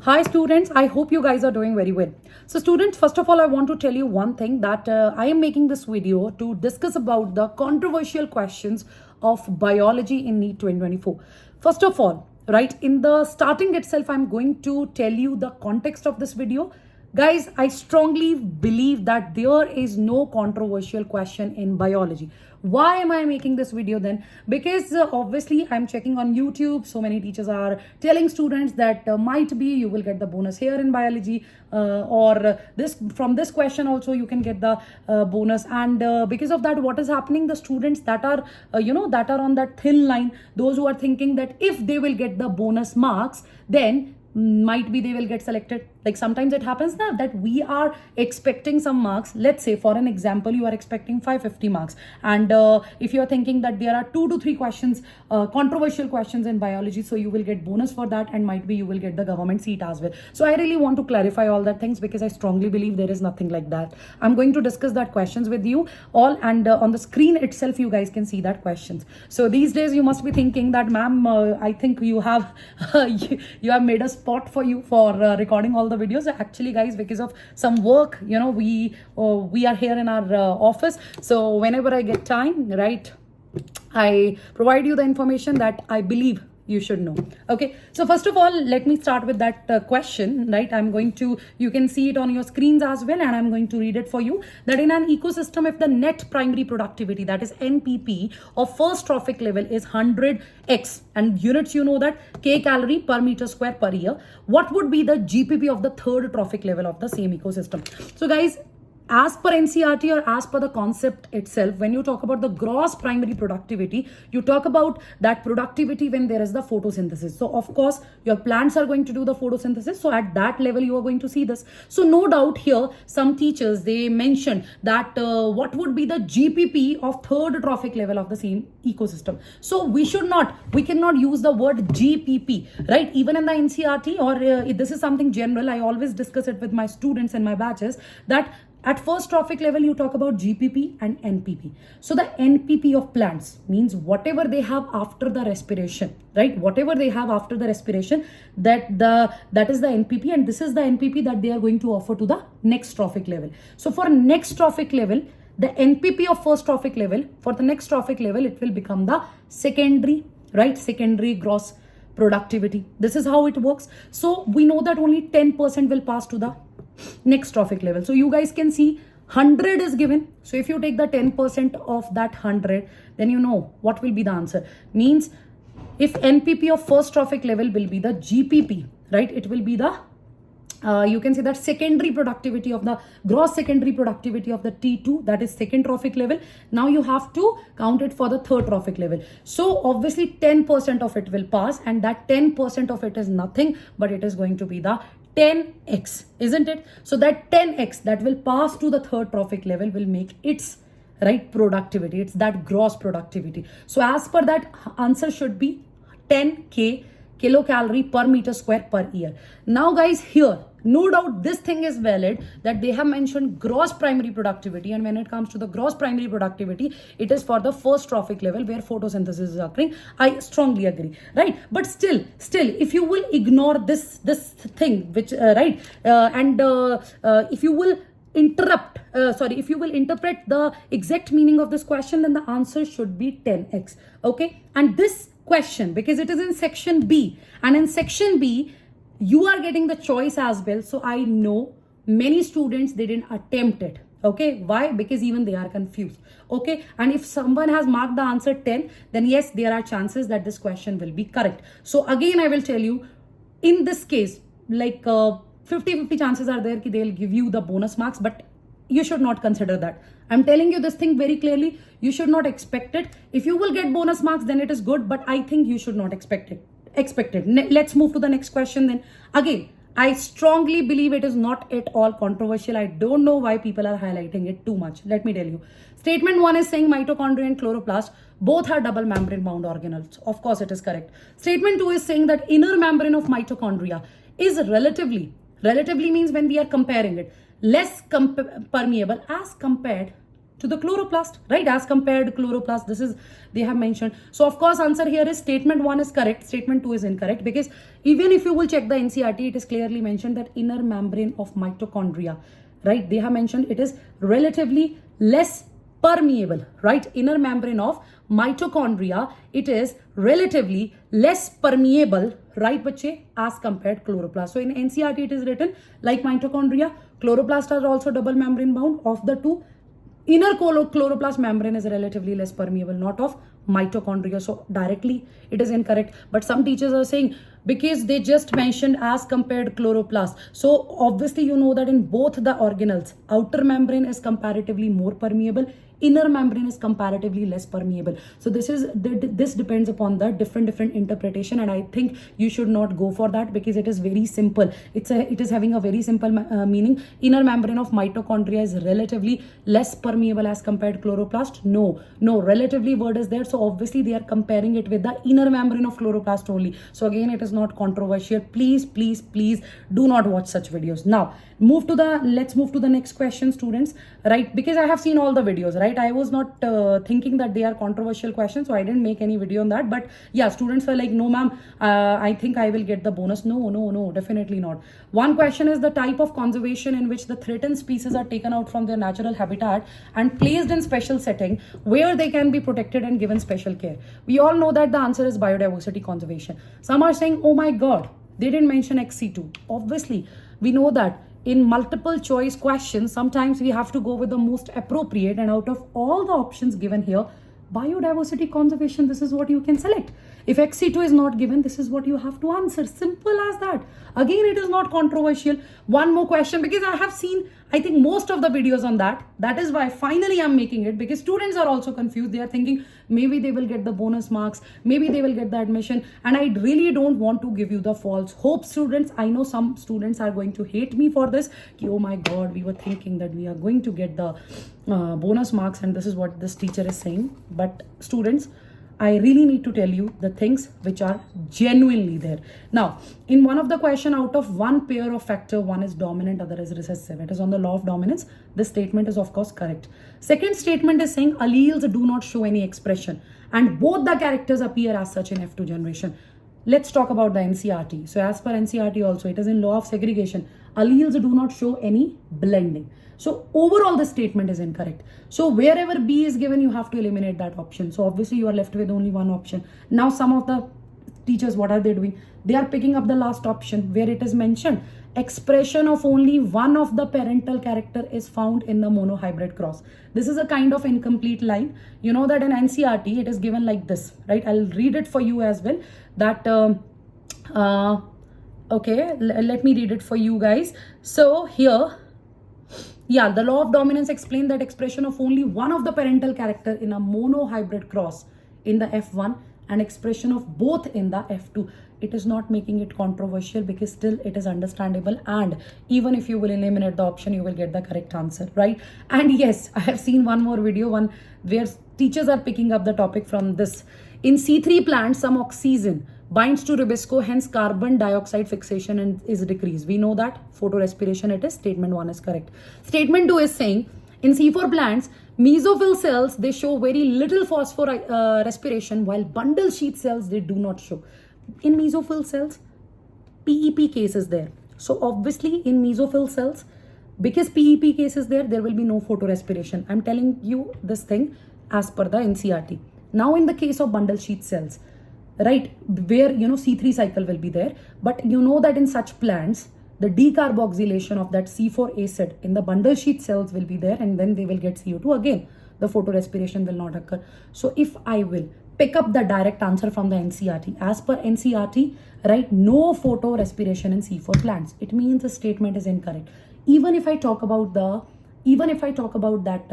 Hi students, I hope you guys are doing very well. So students, first of all, I want to tell you one thing that I am making this video to discuss about the controversial questions of biology in NEET 2024. First of all, right, in the starting itself, I'm going to tell you the context of this video. Guys, I strongly believe that there is no controversial question in biology. Why am I making this video then? Because obviously I'm checking on YouTube. So many teachers are telling students that might be you will get the bonus here in biology, or this from this question also you can get the bonus. And because of that, what is happening? The students that are that are on that thin line, those who are thinking that if they will get the bonus marks, then might be they will get selected. Like sometimes it happens now that we are expecting some marks. Let's say for an example, you are expecting 550 marks, and if you are thinking that there are 2 to 3 questions, controversial questions in biology, so you will get bonus for that, and might be you will get the government seat as well. So I really want to clarify all that things, because I strongly believe there is nothing like that. I'm going to discuss that questions with you all, and on the screen itself you guys can see that questions. So these days you must be thinking that ma'am, I think you have you have made a spot for you for recording all the videos. Actually guys, because of some work, we are here in our office, so whenever I get time, right, I provide you the information that I believe you should know. Okay, so first of all, let me start with that question, right? You can see it on your screens as well, and I'm going to read it for you. That in an ecosystem, if the net primary productivity, that is NPP, of first trophic level is 100x, and units, you know that k calorie per meter square per year, what would be the GPP of the third trophic level of the same ecosystem? So guys, as per NCERT or as per the concept itself, when you talk about the gross primary productivity, you talk about that productivity when there is the photosynthesis. So of course, your plants are going to do the photosynthesis. So at that level, you are going to see this. So no doubt here, some teachers, they mentioned that what would be the GPP of third trophic level of the same ecosystem. So we cannot use the word GPP, right? Even in the NCERT, or this is something general, I always discuss it with my students and my batches, that at first trophic level, you talk about GPP and NPP. So the NPP of plants means whatever they have after the respiration, right? Whatever they have after the respiration, that is the NPP, and this is the NPP that they are going to offer to the next trophic level. So for next trophic level, the NPP of first trophic level, for the next trophic level, it will become the secondary, right? Secondary gross productivity. This is how it works. So we know that only 10% will pass to the next trophic level. So you guys can see 100 is given. So if you take the 10% of that 100, then you know what will be the answer. Means if NPP of first trophic level will be the GPP, right? It will be the you can say that secondary productivity of the gross secondary productivity of the T2, that is second trophic level. Now you have to count it for the third trophic level. So obviously 10% of it will pass, and that 10% of it is nothing, but it is going to be the 10x, isn't it? So that 10x that will pass to the third trophic level will make its right productivity. It's that gross productivity. So as per that, answer should be 10k kilocalorie per meter square per year. Now guys, here no doubt this thing is valid, that they have mentioned gross primary productivity, and when it comes to the gross primary productivity, it is for the first trophic level where photosynthesis is occurring. I strongly agree, right? But still if you will ignore this thing, which if you will if you will interpret the exact meaning of this question, then the answer should be 10x. Okay, and this question, because it is in section B, and in section B you are getting the choice as well. So I know many students, they didn't attempt it. Okay, why? Because even they are confused. Okay, and if someone has marked the answer 10, then yes, there are chances that this question will be correct. So again, I will tell you, in this case, like 50-50 chances are there that they'll give you the bonus marks, but you should not consider that. I'm telling you this thing very clearly. You should not expect it. If you will get bonus marks, then it is good, but I think you should not expect it. Let's move to the next question then. Again, I strongly believe it is not at all controversial. I don't know why people are highlighting it too much. Let me tell you. Statement 1 is saying mitochondria and chloroplast both are double membrane bound organelles. Of course, it is correct. Statement 2 is saying that inner membrane of mitochondria is relatively means when we are comparing it, less permeable as compared to the chloroplast, right? As compared chloroplast, this is, they have mentioned. So of course, answer here is statement 1 is correct, statement 2 is incorrect, because even if you will check the NCERT, it is clearly mentioned that inner membrane of mitochondria, right? They have mentioned it is relatively less permeable, right? Inner membrane of mitochondria, it is relatively less permeable, right, bache, as compared chloroplast. So in NCERT, it is written like mitochondria, chloroplast are also double membrane bound. Of the two, inner chloroplast membrane is relatively less permeable, not of mitochondria. So directly it is incorrect. But some teachers are saying because they just mentioned as compared chloroplast. So obviously you know that in both the organelles, outer membrane is comparatively more permeable, inner membrane is comparatively less permeable. So this depends upon the different interpretation, and I think you should not go for that because it is very simple. It is having a very simple meaning. Inner membrane of mitochondria is relatively less permeable as compared chloroplast. No, relatively word is there. So obviously they are comparing it with the inner membrane of chloroplast only. So again, it is not controversial. Please do not watch such videos. Now let's move to the next question, students, right? Because I have seen all the videos, right? I was not thinking that they are controversial questions, so I didn't make any video on that. But yeah, students were like, no ma'am, I think I will get the bonus. No, definitely not. One question is the type of conservation in which the threatened species are taken out from their natural habitat and placed in special setting where they can be protected and given special care. We all know that the answer is biodiversity conservation. Some are saying, oh my god, they didn't mention XC2. Obviously, we know that in multiple choice questions, sometimes we have to go with the most appropriate, and out of all the options given here, biodiversity conservation, this is what you can select. If XC2 is not given, this is what you have to answer. Simple as that. Again, it is not controversial. One more question, because I have seen, I think, most of the videos on that. That is why finally I'm making it, because students are also confused. They are thinking maybe they will get the bonus marks, maybe they will get the admission, and I really don't want to give you the false hope, students. I know some students are going to hate me for this. Oh my god, we were thinking that we are going to get the bonus marks, and this is what this teacher is saying. But students, I really need to tell you the things which are genuinely there. Now, in one of the question, out of one pair of factor, one is dominant, other is recessive. It is on the law of dominance. This statement is of course correct. Second statement is saying alleles do not show any expression and both the characters appear as such in F2 generation. Let's talk about the NCERT. So as per NCERT also, it is in law of segregation. Alleles do not show any blending. So overall, the statement is incorrect. So wherever B is given, you have to eliminate that option. So obviously you are left with only one option. Now some of the teachers, what are they doing? They are picking up the last option where it is mentioned expression of only one of the parental character is found in the monohybrid cross. This is a kind of incomplete line. You know that in NCERT, it is given like this, right? I'll read it for you as well. That, okay, let me read it for you guys. So here, yeah, the law of dominance explained that expression of only one of the parental character in a monohybrid cross in the F1 and expression of both in the F2. It is not making it controversial because still it is understandable, and even if you will eliminate the option, you will get the correct answer, right? And yes, I have seen one more video, one where teachers are picking up the topic from this. In C3 plants, some oxygen binds to ribosco, hence carbon dioxide fixation and is decreased. We know that photorespiration it is. Statement 1 is correct. Statement 2 is saying in C4 plants, mesophyll cells, they show very little phosphor respiration, while bundle sheath cells, they do not show. In mesophyll cells, PEP case is there. So obviously in mesophyll cells, because PEP case is there, there will be no photorespiration. I'm telling you this thing as per the NCERT. Now in the case of bundle sheath cells, right, where you know C3 cycle will be there, but you know that in such plants, the decarboxylation of that C4 acid in the bundle sheath cells will be there, and then they will get CO2 again. The photorespiration will not occur. So if I will pick up the direct answer from the NCERT, as per NCERT, right, no photorespiration in C4 plants. It means the statement is incorrect. Even if I talk about that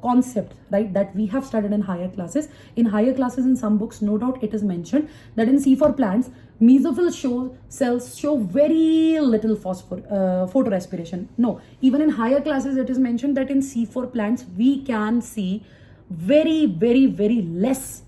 concept, right, that we have studied in higher classes. In higher classes, in some books, no doubt it is mentioned that in C4 plants, mesophyll cells show very little photorespiration. No, even in higher classes, it is mentioned that in C4 plants, we can see very, very, very less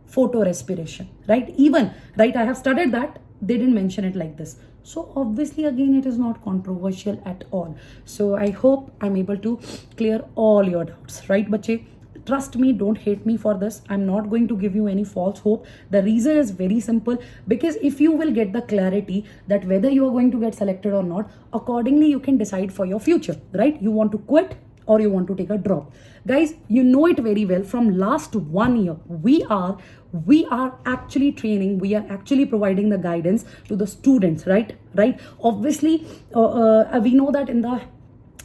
photorespiration, right? Even, right, I have studied that. They didn't mention it like this. So obviously again it is not controversial at all. So I hope I'm able to clear all your doubts, right bache? Trust me, don't hate me for this. I'm not going to give you any false hope. The reason is very simple, because if you will get the clarity that whether you are going to get selected or not, accordingly you can decide for your future, right? You want to quit or you want to take a drop. Guys, you know it very well. From last 1 year, we are actually training, we are actually providing the guidance to the students, right? Obviously we know that in the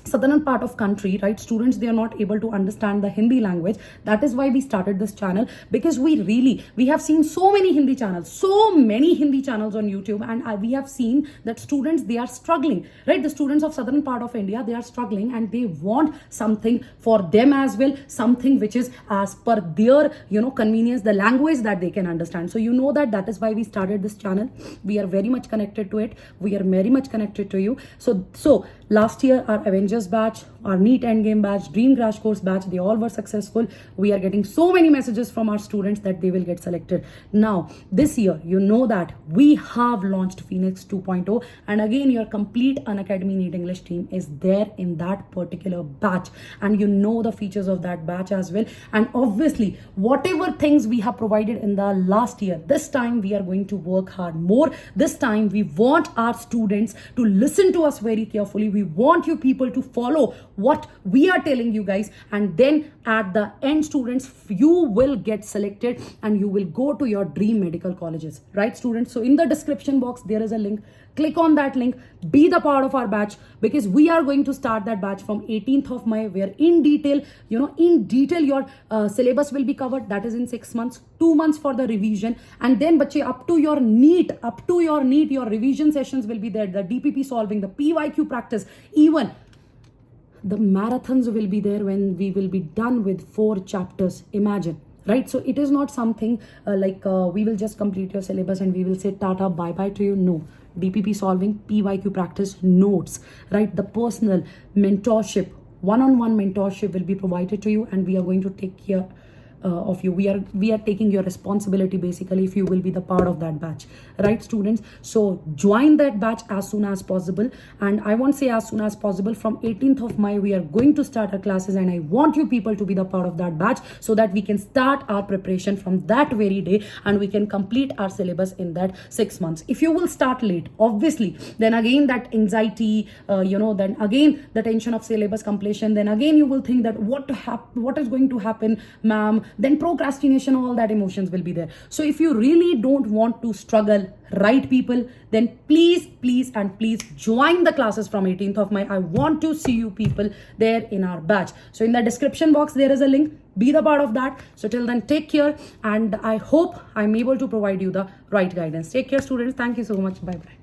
southern part of country, right, students, they are not able to understand the Hindi language. That is why we started this channel, because we have seen so many Hindi channels on YouTube, and we have seen that students, they are struggling, right? The students of southern part of India, they are struggling, and they want something for them as well, something which is as per their convenience, the language that they can understand. So that is why we started this channel. We are very much connected to it, we are very much connected to you. So last year our Avengers batch, our NEET Endgame batch, Dream Crash Course batch, they all were successful. We are getting so many messages from our students that they will get selected. Now this year, that we have launched Phoenix 2.0, and again your complete Unacademy NEET English team is there in that particular batch, and the features of that batch as well. And obviously whatever things we have provided in the last year, this time we are going to work hard more. This time we want our students to listen to us very carefully. We want you people to follow what we are telling you guys, and then at the end, students, you will get selected and you will go to your dream medical colleges, right, students? So in the description box there is a link. Click on that link, be the part of our batch, because we are going to start that batch from 18th of May, where in detail your syllabus will be covered. That is in 6 months, 2 months for the revision, and then up to your NEET, your revision sessions will be there, the DPP solving, the PYQ practice, even the marathons will be there when we will be done with 4 chapters. Imagine, right? So it is not something we will just complete your syllabus and we will say tata bye bye to you. No, DPP solving, PYQ practice, notes, right? The personal mentorship, one-on-one mentorship will be provided to you, and we are going to take care of you. We are taking your responsibility basically if you will be the part of that batch, right, students? So join that batch as soon as possible, and I won't say as soon as possible, from 18th of May we are going to start our classes, and I want you people to be the part of that batch so that we can start our preparation from that very day and we can complete our syllabus in that 6 months. If you will start late, obviously, then again that anxiety, then again the tension of syllabus completion, then again you will think that what is going to happen, ma'am, then procrastination, all that emotions will be there. So if you really don't want to struggle, right, people, then please join the classes from 18th of May. I want to see you people there in our batch. So in the description box there is a link, be the part of that. So till then, take care, and I hope I'm able to provide you the right guidance. Take care, students. Thank you so much. Bye bye.